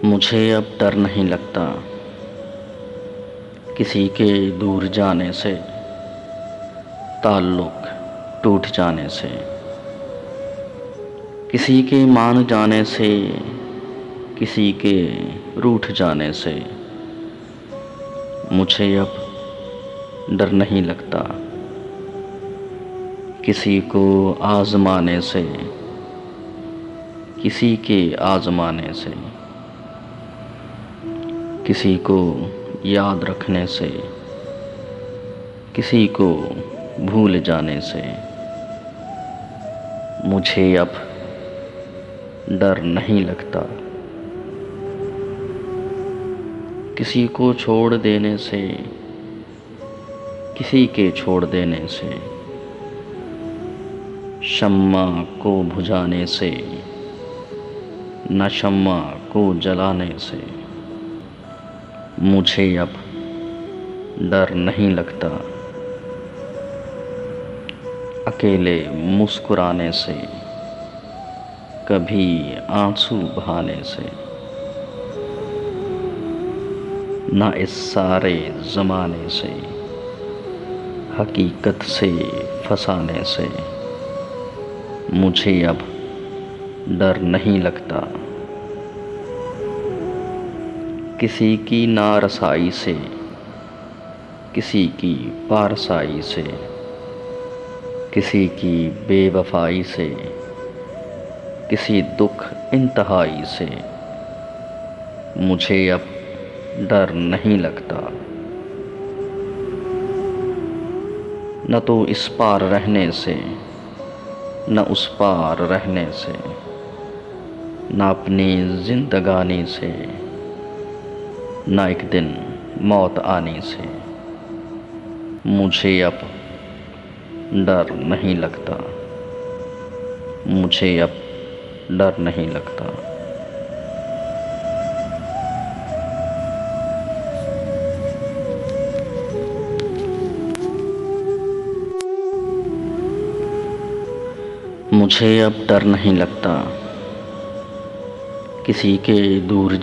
मुझे अब डर नहीं लगता किसी के दूर जाने से, ताल्लुक टूट जाने से, किसी के मान जाने से, किसी के रूठ जाने से। मुझे अब डर नहीं लगता किसी को आज़माने से, किसी के आज़माने से, किसी को याद रखने से, किसी को भूल जाने से। मुझे अब डर नहीं लगता किसी को छोड़ देने से, किसी के छोड़ देने से, शम्मा को बुझाने से, न शम्मा को जलाने से। मुझे अब डर नहीं लगता अकेले मुस्कुराने से, कभी आंसू बहाने से, ना इस सारे ज़माने से, हकीकत से फंसाने से। मुझे अब डर नहीं लगता किसी की नारसाई से, किसी की पारसाई से, किसी की बेवफाई से, किसी दुख इंतहाई से। मुझे अब डर नहीं लगता न तो इस पार रहने से, न उस पार रहने से, न अपनी जिंदगानी से, न एक दिन मौत आने से। मुझे अब डर नहीं लगता, मुझे अब डर नहीं लगता। मुझे अब डर नहीं लगता किसी के दूर